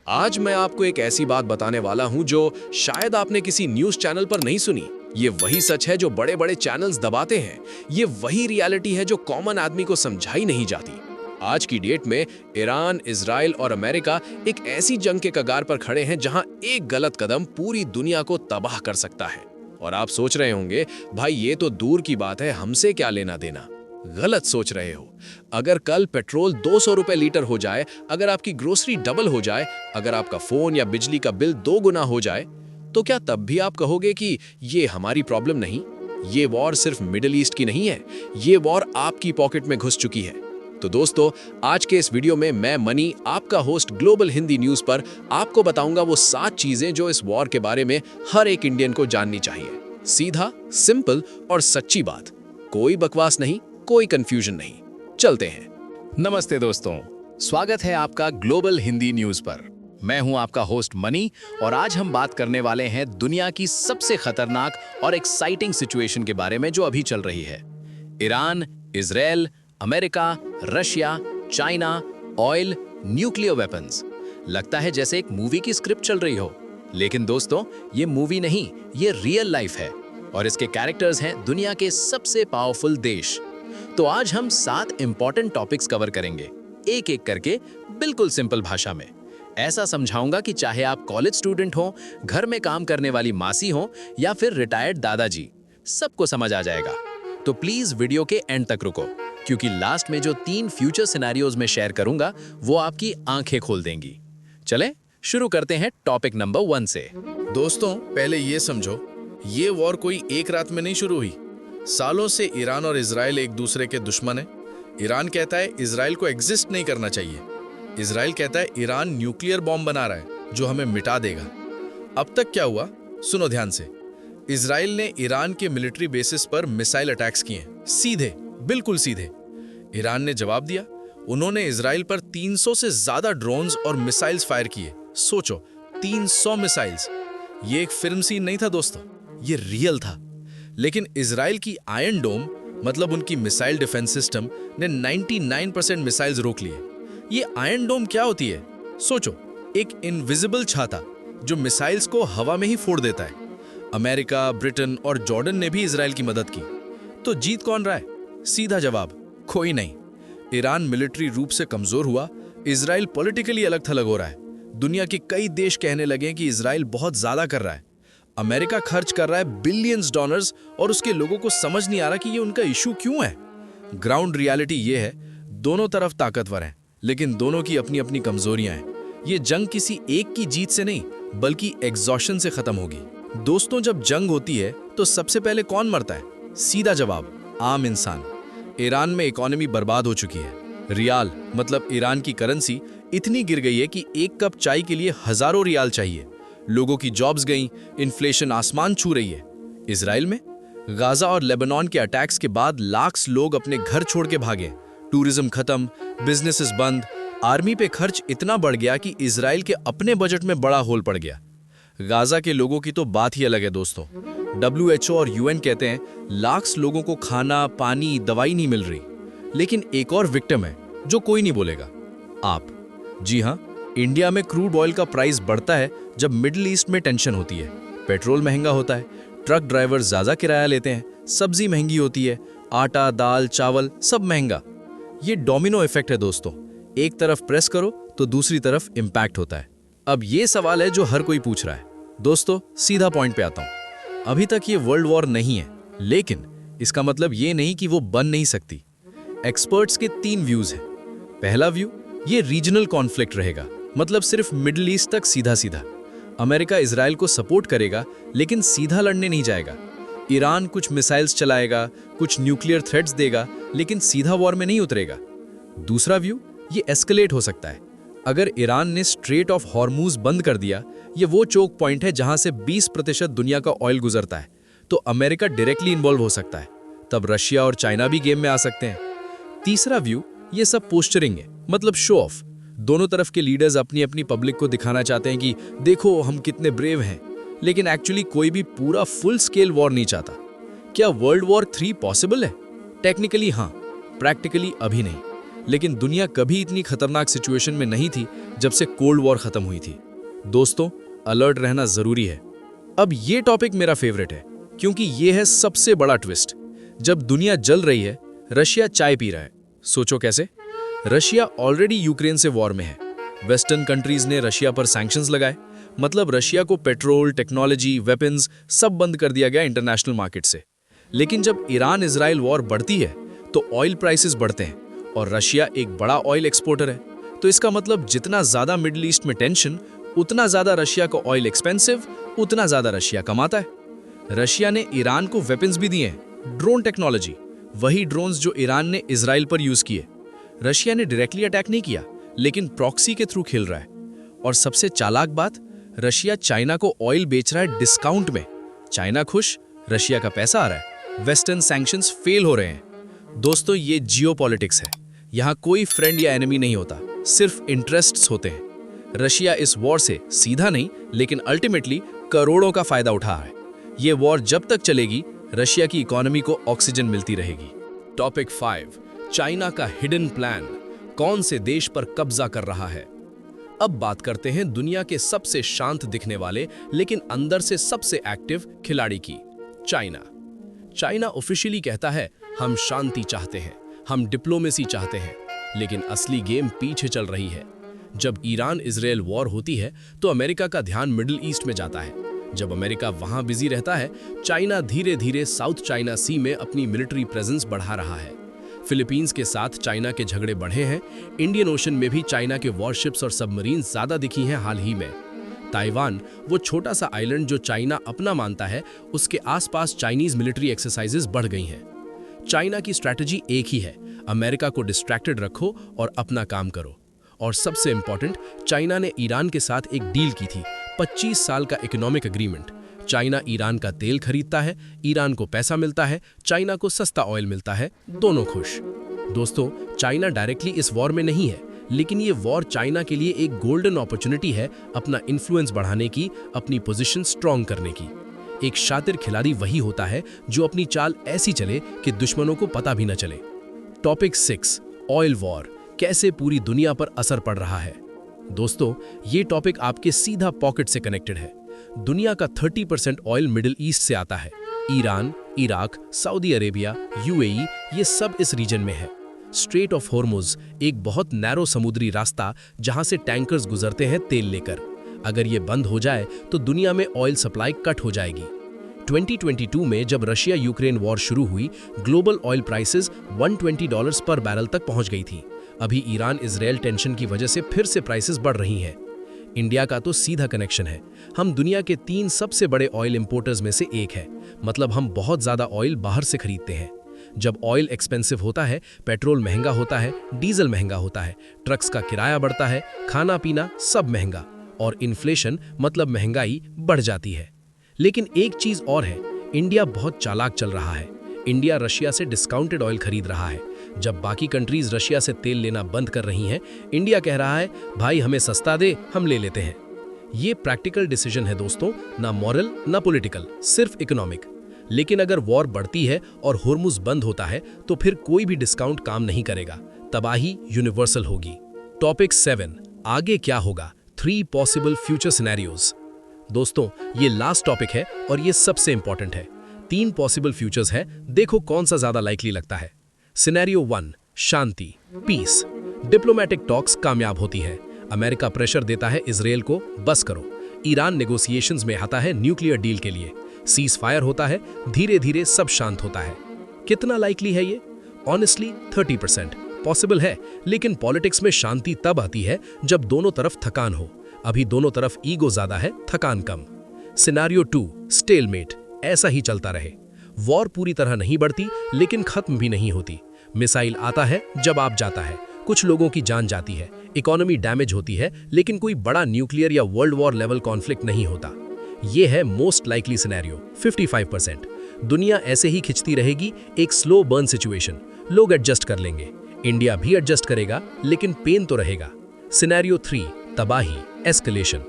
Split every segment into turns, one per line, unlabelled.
आज मैं आपको एक ऐसी बात बताने वाला हूं जो शायद आपने किसी न्यूज़ चैनल पर नहीं सुनी। ये वही सच है जो बड़े-बड़े चैनल्स दबाते हैं। ये वही रियलिटी है जो कॉमन आदमी को समझाई नहीं जाती। आज की डेट में ईरान, इजराइल और अमेरिका एक ऐसी जंग के कगार पर खड़े हैं जहां एक गलत कदम पूरी दुनिया को तबाह कर सकता है। और आप सोच रहे होंगे, भाई ये तो दूर की बात है, हमसे क्या लेना देना। गलत सोच रहे हो। अगर कल पेट्रोल 200 रुपए लीटर हो जाए, अगर आपकी ग्रोसरी डबल हो जाए, अगर आपका फोन या बिजली का बिल 2 गुना हो जाए, तो क्या तब भी आप कहोगे कि ये हमारी प्रॉब्लम नहीं? ये वॉर सिर्फ मिडिल ईस्ट की नहीं है, ये वॉर आपकी पॉकेट में घुस चुकी है। तो दोस्तों, आज के इस वीडियो में मैं मनी, आपका होस्ट ग्लोबल हिंदी न्यूज पर, आपको बताऊंगा वो 7 चीजें जो इस वॉर के बारे में हर एक इंडियन को जाननी चाहिए। सीधा, सिंपल और सच्ची बात। कोई बकवास नहीं, कोई कंफ्यूजन नहीं। चलते हैं।
नमस्ते दोस्तों, स्वागत है आपका ग्लोबल हिंदी न्यूज पर। मैं हूं आपका होस्ट मनी और आज हम बात करने वाले हैं दुनिया की सबसे खतरनाक और एक्साइटिंग सिचुएशन के बारे में जो अभी चल रही है। Iran, Israel, America, Russia, China, oil, nuclear weapons. लगता है जैसे एक मूवी की स्क्रिप्ट चल रही हो, लेकिन दोस्तों ये मूवी नहीं, ये रियल लाइफ है और इसके कैरेक्टर्स हैं दुनिया के सबसे पावरफुल देश। तो आज हम 7 इंपॉर्टेंट टॉपिक्स कवर करेंगे, एक एक करके, बिल्कुल सिंपल भाषा में। ऐसा समझाऊंगा कि चाहे आप कॉलेज स्टूडेंट हो, घर में काम करने वाली मासी हो या फिर रिटायर्ड दादाजी, सबको समझ आ जाएगा। तो प्लीज वीडियो के एंड तक रुको, क्योंकि लास्ट में जो 3 फ्यूचर सिनेरियोज में शेयर करूंगा वो आपकी आंखें खोल देंगी। चलें शुरू करते हैं टॉपिक नंबर 1 से।
दोस्तों, पहले ये समझो, ये वॉर कोई एक रात में नहीं शुरू हुई। सालों से ईरान और इजराइल एक दूसरे के दुश्मन हैं। ईरान कहता है इजराइल को एग्जिस्ट नहीं करना चाहिए। इजराइल कहता है ईरान न्यूक्लियर बॉम्ब बना रहा है जो हमें मिटा देगा। अब तक क्या हुआ, सुनो ध्यान से। इजराइल ने ईरान के मिलिट्री बेसिस पर मिसाइल अटैक्स किए, सीधे, बिल्कुल सीधे। ईरान ने जवाब दिया। उन्होंने इजराइल पर 300 से ज्यादा ड्रोन्स और मिसाइल्स फायर किए। सोचो, 300 मिसाइल्स। ये एक फिल्म सीन नहीं था दोस्तों, ये रियल था। लेकिन इजराइल की आयरन डोम, मतलब उनकी मिसाइल डिफेंस सिस्टम, ने 99% मिसाइल्स रोक लिए। ये आयरन डोम क्या होती है? सोचो, एक इनविजिबल छाता जो मिसाइल्स को हवा में ही फोड़ देता है। अमेरिका, ब्रिटेन और जॉर्डन ने भी इजराइल की मदद की। तो जीत कौन रहा है? सीधा जवाब, कोई नहीं। ईरान मिलिट्री रूप से कमजोर हुआ, इजराइल पॉलिटिकली अलग थलग हो रहा है। दुनिया के कई देश कहने लगे कि इजराइल बहुत ज्यादा कर रहा है। अमेरिका खर्च कर रहा है बिलियंस डॉलर्स और उसके लोगों को समझ नहीं आ रहा कि ये उनका इशू क्यों है। ग्राउंड रियलिटी ये है, दोनों तरफ ताकतवर हैं, लेकिन दोनों की अपनी अपनी कमजोरियां हैं। ये जंग किसी एक की जीत से नहीं, बल्कि एग्जॉशन से खत्म होगी। दोस्तों, जब जंग होती है तो सबसे पहले कौन मरता है? सीधा जवाब, आम इंसान। ईरान में इकोनॉमी बर्बाद हो चुकी है। रियाल, मतलब ईरान की करेंसी, इतनी गिर गई है कि एक कप चाय के लिए हजारों रियाल चाहिए। लोगों की जॉब्स गई, इन्फ्लेशन आसमान छू रही है। इजराइल में गाजा और लेबनान के अटैक्स के बाद लाख लोग अपने घर छोड़ के भागे। टूरिज्म खत्म, बिजनेसेस बंद, आर्मी पे खर्च इतना बढ़ गया कि इजराइल के अपने बजट में बड़ा होल पड़ गया। गाजा के लोगों की तो बात ही अलग है दोस्तों। WHO और UN कहते हैं लाख लोगों को खाना, पानी, दवाई नहीं मिल रही। लेकिन एक और विक्टिम है जो कोई नहीं बोलेगा, आप। जी हाँ, इंडिया में क्रूड ऑयल का प्राइस बढ़ता है जब मिडिल ईस्ट में टेंशन होती है। पेट्रोल महंगा होता है, ट्रक ड्राइवर ज्यादा किराया लेते हैं, सब्जी महंगी होती है, आटा, दाल, चावल सब महंगा। ये डोमिनो इफेक्ट है दोस्तों। एक तरफ प्रेस करो तो दूसरी तरफ इंपैक्ट होता है। अब ये सवाल है जो हर कोई पूछ रहा है। दोस्तों, सीधा पॉइंट पे आता हूं। अभी तक ये वर्ल्ड वॉर नहीं है, लेकिन इसका मतलब ये नहीं कि वो बन नहीं सकती। एक्सपर्ट्स के 3 व्यूज हैं। पहला व्यू, ये रीजनल कॉन्फ्लिक्ट रहेगा, मतलब सिर्फ मिडिल ईस्ट तक सीधा सीधा। अमेरिका इजराइल को सपोर्ट करेगा, लेकिन सीधा लड़ने नहीं जाएगा। ईरान कुछ मिसाइल्स चलाएगा, कुछ न्यूक्लियर थ्रेट्स देगा, लेकिन सीधा वॉर में नहीं उतरेगा। दूसरा व्यू, ये एस्केलेट हो सकता है। अगर ईरान ने स्ट्रेट ऑफ हॉर्मूज बंद कर दिया, ये वो चोक पॉइंट है जहां से 20% दुनिया का ऑयल गुजरता है, तो अमेरिका डायरेक्टली इन्वॉल्व हो सकता है। तब रशिया और चाइना भी गेम में आ सकते हैं। तीसरा व्यू, ये सब पोस्चरिंग है, मतलब शो ऑफ। दोनों तरफ के लीडर्स अपनी अपनी पब्लिक को दिखाना चाहते हैं कि देखो हम कितने ब्रेव हैं, लेकिन एक्चुअली कोई भी पूरा फुल स्केल वॉर नहीं चाहता। क्या वर्ल्ड वॉर 3 पॉसिबल है? टेक्निकली हाँ, प्रैक्टिकली अभी नहीं। लेकिन दुनिया कभी इतनी खतरनाक सिचुएशन में नहीं थी जब से कोल्ड वॉर खत्म हुई थी। दोस्तों, अलर्ट रहना जरूरी है। अब ये टॉपिक मेरा फेवरेट है क्योंकि ये है सबसे बड़ा ट्विस्ट। जब दुनिया जल रही है, रशिया चाय पी रहा है। सोचो कैसे? रशिया ऑलरेडी यूक्रेन से वॉर में है। वेस्टर्न कंट्रीज ने रशिया पर सैंक्शंस लगाए, मतलब रशिया को पेट्रोल, टेक्नोलॉजी, वेपन्स सब बंद कर दिया गया इंटरनेशनल मार्केट से। लेकिन जब ईरान इजराइल वॉर बढ़ती है तो ऑयल प्राइसेस बढ़ते हैं और रशिया एक बड़ा ऑयल एक्सपोर्टर है। तो इसका मतलब जितना ज्यादा मिडिल ईस्ट में टेंशन, उतना ज्यादा रशिया को ऑयल एक्सपेंसिव, उतना ज्यादा रशिया कमाता है। रशिया ने ईरान को वेपन्स भी दिए हैं, ड्रोन टेक्नोलॉजी, वही ड्रोन्स जो ईरान ने इजराइल पर यूज किए। रशिया ने डायरेक्टली अटैक नहीं किया, लेकिन प्रॉक्सी के थ्रू खेल रहा है। और सबसे चालाक बात, रशिया चाइना को ऑयल बेच रहा है डिस्काउंट में। चाइना खुश, रशिया का पैसा आ रहा है, वेस्टर्न सैंक्शंस फेल हो रहे हैं। दोस्तों, ये जियोपॉलिटिक्स है। यहाँ कोई फ्रेंड या एनिमी नहीं होता, सिर्फ इंटरेस्ट्स होते हैं। रशिया इस वॉर से सीधा नहीं, लेकिन अल्टीमेटली करोड़ों का फायदा उठा है। ये वॉर जब तक चलेगी, रशिया की इकोनॉमी को ऑक्सीजन मिलती रहेगी।
टॉपिक 5, चाइना का हिडन प्लान कौन से देश पर कब्जा कर रहा है। अब बात करते हैं दुनिया के सबसे शांत दिखने वाले लेकिन अंदर से सबसे एक्टिव खिलाड़ी की, चाइना। चाइना ऑफिशियली कहता है, हम शांति चाहते हैं, हम डिप्लोमेसी चाहते हैं, लेकिन असली गेम पीछे चल रही है। जब ईरान इजराइल वॉर होती है तो अमेरिका का ध्यान मिडिल ईस्ट में जाता है। जब अमेरिका वहां बिजी रहता है, चाइना धीरे धीरे साउथ चाइना सी में अपनी मिलिट्री प्रेजेंस बढ़ा रहा है। फिलीपींस के साथ चाइना के झगड़े बढ़े हैं। इंडियन ओशन में भी चाइना के वॉरशिप्स और सबमरीन ज्यादा दिखी हैं हाल ही में। ताइवान, वो छोटा सा आइलैंड जो चाइना अपना मानता है, उसके आसपास चाइनीज मिलिट्री एक्सरसाइजेस बढ़ गई हैं। चाइना की स्ट्रैटेजी एक ही है, अमेरिका को डिस्ट्रैक्टेड रखो और अपना काम करो। और सबसे इंपॉर्टेंट, चाइना ने ईरान के साथ एक डील की थी, 25 साल का इकोनॉमिक एग्रीमेंट। चाइना ईरान का तेल खरीदता है, ईरान को पैसा मिलता है, चाइना को सस्ता ऑयल मिलता है, दोनों खुश। दोस्तों, चाइना डायरेक्टली इस वॉर में नहीं है, लेकिन ये वॉर चाइना के लिए एक गोल्डन अपॉर्चुनिटी है अपना इन्फ्लुएंस बढ़ाने की, अपनी पोजीशन स्ट्रॉन्ग करने की। एक शातिर खिलाड़ी वही होता है जो अपनी चाल ऐसी चले कि दुश्मनों को पता भी न चले। टॉपिक 6, ऑयल वॉर कैसे पूरी दुनिया पर असर पड़ रहा है। दोस्तों, ये टॉपिक आपके सीधा पॉकेट से कनेक्टेड है। दुनिया का 30% ऑयल मिडिल ईस्ट से आता है। Iran, Iraq, Saudi Arabia, UAE, ये सब इस रीजन में है। स्ट्रेट ऑफ हॉर्मुज एक बहुत नैरो समुद्री रास्ता जहां से टैंकर्स गुजरते हैं तेल लेकर। अगर ये बंद हो जाए तो दुनिया में ऑयल सप्लाई कट हो जाएगी। 2022 में जब रशिया यूक्रेन वॉर शुरू हुई, ग्लोबल ऑयल प्राइसेस $120 पर बैरल तक पहुंच गई थी। अभी ईरान इजराइल टेंशन की वजह से फिर से प्राइसेस बढ़ रही हैं। इंडिया का तो सीधा कनेक्शन है, हम दुनिया के 3 सबसे बड़े ऑयल इंपोर्टर्स में से एक है, मतलब हम बहुत ज्यादा ऑयल बाहर से खरीदते हैं। जब ऑयल एक्सपेंसिव होता है, पेट्रोल महंगा होता है, डीजल महंगा होता है, ट्रक्स का किराया बढ़ता है, खाना पीना सब महंगा, और इन्फ्लेशन मतलब महंगाई बढ़ जाती है। लेकिन एक चीज और है, इंडिया बहुत चालाक चल रहा है। इंडिया रशिया से डिस्काउंटेड ऑयल खरीद रहा है। जब बाकी कंट्रीज रशिया से तेल लेना बंद कर रही हैं, इंडिया कह रहा है, भाई हमें सस्ता दे, हम ले लेते हैं। ये प्रैक्टिकल डिसीजन है दोस्तों, ना मॉरल ना पॉलिटिकल, सिर्फ इकोनॉमिक। लेकिन अगर वॉर बढ़ती है और होर्मुज बंद होता है तो फिर कोई भी डिस्काउंट काम नहीं करेगा, तबाही यूनिवर्सल होगी। टॉपिक 7, आगे क्या होगा, 3 पॉसिबल फ्यूचर सिनेरियोज। दोस्तों, ये लास्ट टॉपिक है और ये सबसे इंपॉर्टेंट है। 3 पॉसिबल फ्यूचर्स है, देखो कौन सा ज्यादा लाइकली लगता है। सिनेरियो 1, शांति, पीस। डिप्लोमेटिक टॉक्स कामयाब होती है, अमेरिका प्रेशर देता है इजराइल को, बस करो। ईरान नेगोशिएशंस में आता है न्यूक्लियर डील के लिए, सीज फायर होता है, धीरे धीरे सब शांत होता है। कितना लाइकली है ये? ऑनेस्टली 30% पॉसिबल है, लेकिन पॉलिटिक्स में शांति तब आती है जब दोनों तरफ थकान हो। अभी दोनों तरफ ईगो ज्यादा है, थकान कम। सिनेरियो 2, स्टेलमेट, ऐसा ही चलता रहे। वॉर पूरी तरह नहीं बढ़ती, लेकिन खत्म भी नहीं होती। मिसाइल आता है, जवाब जाता है, कुछ लोगों की जान जाती है, इकोनॉमी डैमेज होती है, लेकिन कोई बड़ा न्यूक्लियर या वर्ल्ड वॉर लेवल कॉन्फ्लिक्ट नहीं होता। ये है मोस्ट लाइकली सिनेरियो, 55%। दुनिया ऐसे ही खिंचती रहेगी, एक स्लो बर्न सिचुएशन, लोग एडजस्ट कर लेंगे, इंडिया भी एडजस्ट करेगा, लेकिन पेन तो रहेगा। सिनेरियो 3, तबाही, escalation.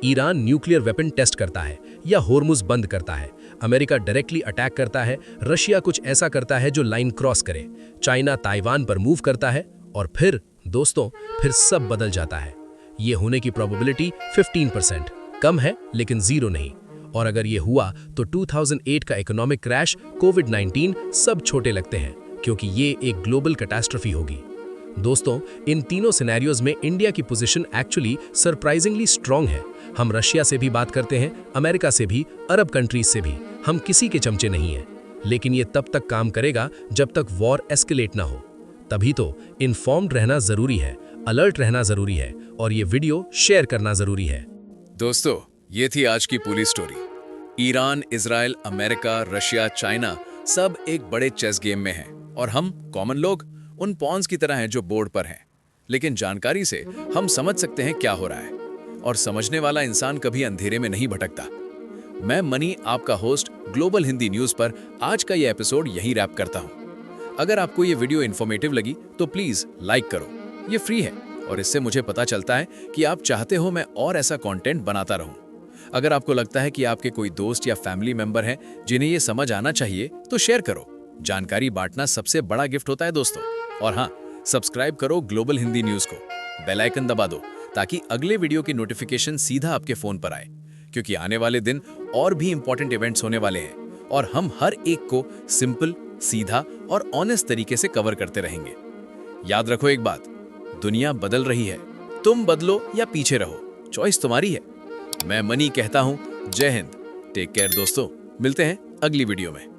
Iran nuclear weapon test करता है या होर्मुज बंद करता है, अमेरिका डायरेक्टली अटैक करता है, रशिया कुछ ऐसा करता है जो लाइन क्रॉस करे, चाइना ताइवान पर मूव करता है, और फिर दोस्तों फिर सब बदल जाता है। ये होने की प्रोबेबिलिटी 15%, कम है लेकिन जीरो नहीं। और अगर ये हुआ तो 2008 का इकोनॉमिक क्रैश, कोविड-19 सब छोटे लगते हैं, क्योंकि ये एक ग्लोबल कैटास्ट्रोफी होगी। दोस्तों इन तीनों सिनेरियोज में इंडिया की पोजीशन एक्चुअली सरप्राइजिंगली स्ट्रांग है। हम रशिया से भी बात करते हैं, अमेरिका से भी, अरब कंट्रीज से भी, हम किसी के चमचे नहीं हैं। लेकिन ये तब तक काम करेगा जब तक वॉर एस्केलेट ना हो। तभी तो इन्फॉर्म्ड रहना जरूरी है, अलर्ट रहना जरूरी है और ये वीडियो शेयर करना जरूरी है।
दोस्तों ये थी आज की पूरी story. Iran, Israel, America, Russia, China सब एक बड़े चेस गेम में हैं और हम कॉमन लोग उन पॉन्स की तरह हैं जो बोर्ड पर हैं। लेकिन जानकारी से हम समझ सकते हैं क्या हो रहा है, और समझने वाला इंसान कभी अंधेरे में नहीं भटकता। मैं मनी, आपका होस्ट ग्लोबल हिंदी न्यूज पर आज का ये एपिसोड यहीं रैप करता हूं। अगर आपको ये वीडियो इन्फॉर्मेटिव लगी तो प्लीज लाइक करो, ये फ्री है और इससे मुझे पता चलता है कि आप चाहते हो मैं और ऐसा कंटेंट बनाता रहूं। अगर आपको लगता है कि आपके कोई दोस्त या फैमिली मेंबर हैं जिन्हें ये समझ आना चाहिए तो शेयर करो। जानकारी बांटना सबसे बड़ा गिफ्ट होता है दोस्तों। और हाँ, सब्सक्राइब करो ग्लोबल हिंदी न्यूज को, बेल आइकन दबा दो ताकि अगले वीडियो की नोटिफिकेशन सीधा आपके फोन पर आए, क्योंकि आने वाले दिन और भी इंपॉर्टेंट इवेंट्स होने वाले हैं और हम हर एक को सिंपल, सीधा और ऑनेस्ट तरीके से कवर करते रहेंगे। याद रखो एक बात, दुनिया बदल रही है, तुम बदलो या पीछे रहो, चॉइस तुम्हारी है। मैं मनी कहता हूं जय हिंद, टेक केयर दोस्तों, मिलते हैं अगली वीडियो में।